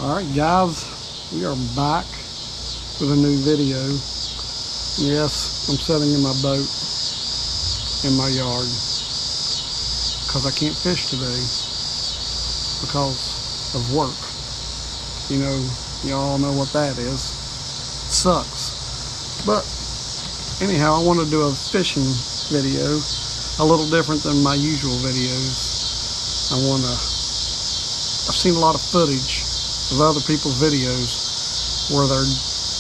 Alright guys, we are back with a new video. Yes, I'm sitting in my boat in my yard because I can't fish today because of work. You know, y'all know what that is. It sucks. But anyhow, I want to do a fishing video, a little different than my usual videos. I've seen a lot of footage of other people's videos where they're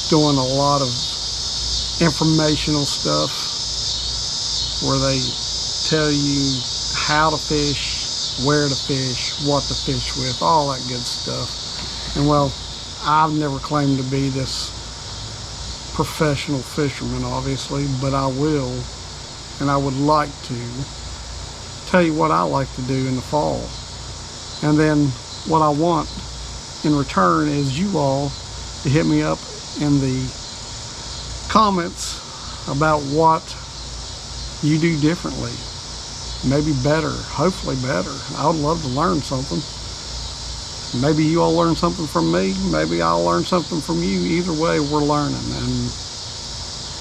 doing a lot of informational stuff, where they tell you how to fish, where to fish, what to fish with, all that good stuff. And well, I've never claimed to be this professional fisherman, obviously, but I will, and I would like to tell you what I like to do in the fall. And then what I want in return is you all to hit me up in the comments about what you do differently, maybe better, hopefully better. I would love to learn something. Maybe you all learn something from me, maybe I'll learn something from you. Either way, we're learning, and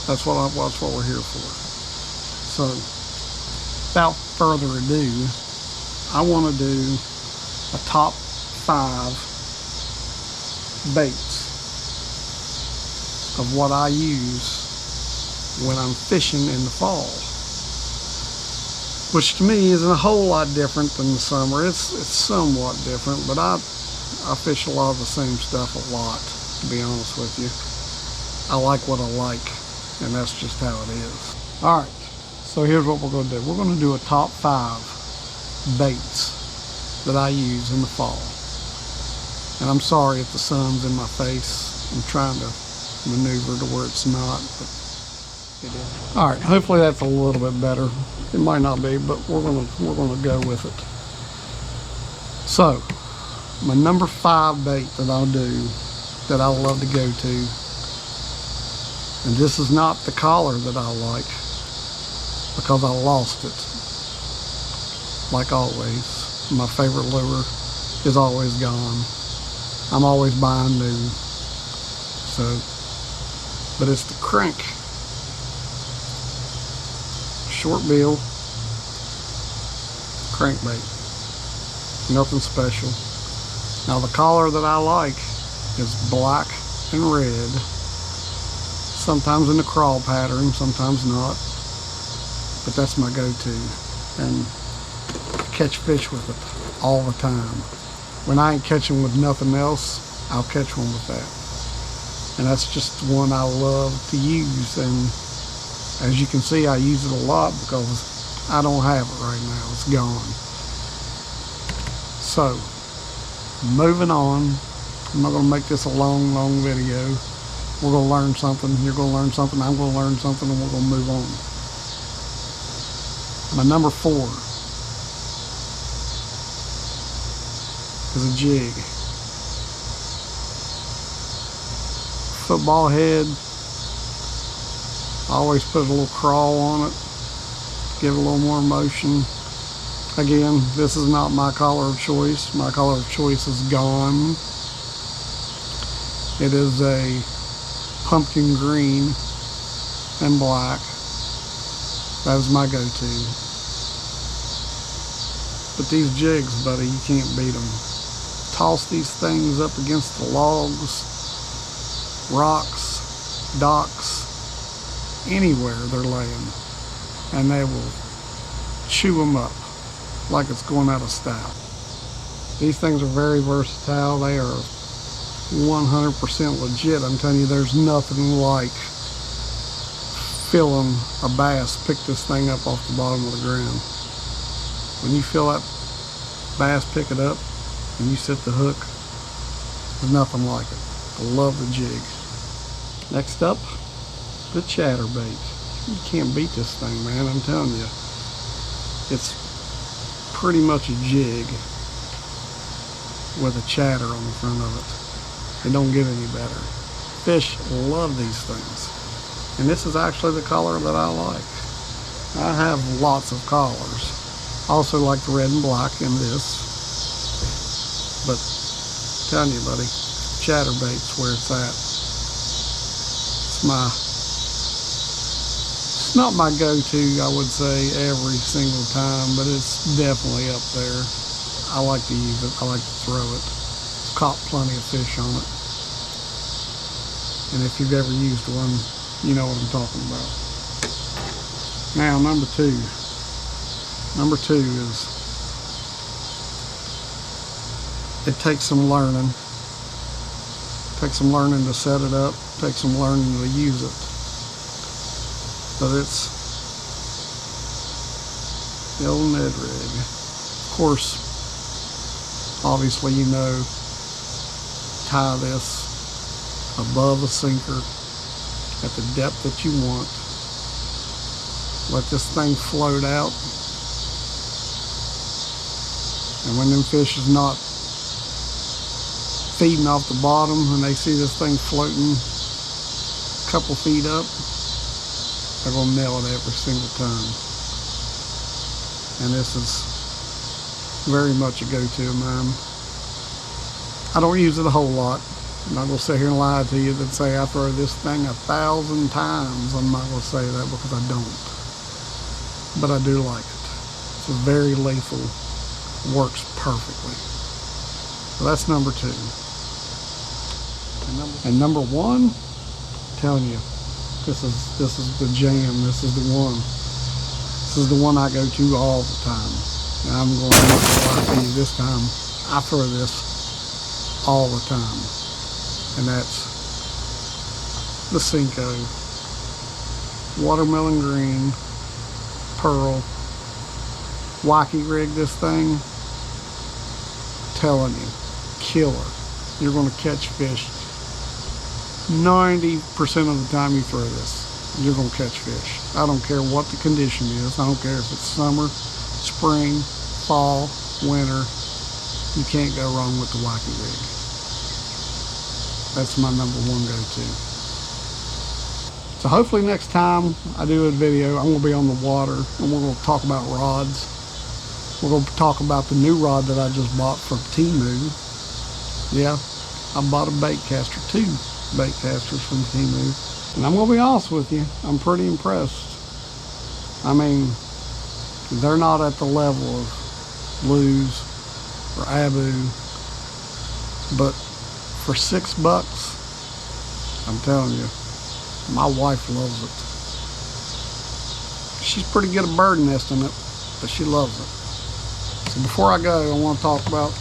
that's what we're here for. So without further ado, I want to do a top 5 baits of what I use when I'm fishing in the fall, which to me isn't a whole lot different than the summer. It's somewhat different, but I fish a lot of the same stuff a lot, to be honest with you. I like what I like, and that's just how it is. Alright, so here's what we're going to do. We're going to do a top 5 baits that I use in the fall. And I'm sorry if the sun's in my face. I'm trying to maneuver to where it's not, but it is. All right, hopefully that's a little bit better. It might not be, but we're gonna go with it. So, my number 5 bait that I'll do, that I love to go to, and this is not the collar that I like because I lost it. Like always, my favorite lure is always gone. I'm always buying new. So, but it's the crank. Short bill crankbait. Nothing special. Now the collar that I like is black and red. Sometimes in the crawl pattern, sometimes not. But that's my go-to. And I catch fish with it all the time. When I ain't catching with nothing else, I'll catch one with that. And that's just one I love to use. And as you can see, I use it a lot because I don't have it right now. It's gone. So, moving on. I'm not going to make this a long video. We're going to learn something. You're going to learn something. I'm going to learn something, and we're going to move on. My number 4 is a jig. Football head. I always put a little crawl on it, give it a little more motion. Again, this is not my color of choice. My color of choice is gone. It is a pumpkin green and black. That is my go-to. But these jigs, buddy, you can't beat them. Toss these things up against the logs, rocks, docks, anywhere they're laying, and they will chew them up like it's going out of style. These things are very versatile. They are 100% legit. I'm telling you, there's nothing like feeling a bass pick this thing up off the bottom of the ground. When you feel that bass pick it up and you set the hook, there's nothing like it. I love the jig. Next up, the chatterbait. You can't beat this thing, man, I'm telling you. It's pretty much a jig with a chatter on the front of it. It don't get any better. Fish love these things. And this is actually the color that I like. I have lots of collars. I also like the red and black in this. But I'm telling you, buddy, chatterbait's where it's at. It's not my go-to, I would say, every single time, but it's definitely up there. I like to use it. I like to throw it. It's caught plenty of fish on it. And if you've ever used one, you know what I'm talking about. Now, number two. Number two is, it takes some learning. It takes some learning to set it up. It takes some learning to use it. But it's the old Ned rig. Of course, obviously you know, tie this above a sinker at the depth that you want. Let this thing float out. And when them fish is not feeding off the bottom and they see this thing floating a couple feet up, they're gonna nail it every single time. And this is very much a go-to of mine. I don't use it a whole lot. I'm not gonna sit here and lie to you and say I throw this thing 1,000 times. I'm not gonna say that because I don't. But I do like it. It's very lethal. Works perfectly. So that's number two. And number one, I'm telling you, this is the jam. This is the one. This is the one I go to all the time. And I'm going to lie to you this time. I throw this all the time, and that's the Senko watermelon green pearl wacky rig. This thing, telling you, killer. You're going to catch fish 90% of the time you throw this. You're going to catch fish. I don't care what the condition is. I don't care if it's summer, spring, fall, winter. You can't go wrong with the wacky rig. That's my number one go-to. So hopefully next time I do a video, I'm going to be on the water and we're going to talk about rods. We're going to talk about the new rod that I just bought from Temu. Yeah, I bought a bait caster, 2 bait casters from Temu. And I'm going to be honest with you, I'm pretty impressed. I mean, they're not at the level of Lew's or Abu, but for $6, I'm telling you, my wife loves it. She's pretty good at bird nesting it, but she loves it. So before I go, I want to talk about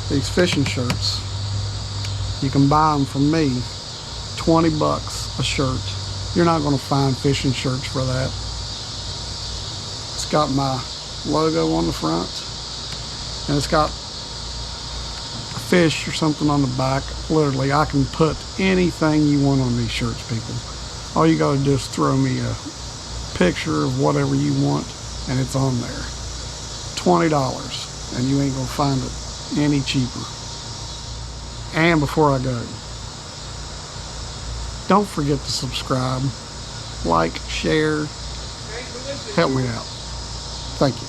these fishing shirts. You can buy them from me, $20 a shirt. You're not going to find fishing shirts for that. It's got my logo on the front, and it's got a fish or something on the back. Literally, I can put anything you want on these shirts, people. All you got to do is throw me a picture of whatever you want, and it's on there. $20, and you ain't going to find it any cheaper. And before I go, don't forget to subscribe, like, share, help me out. Thank you.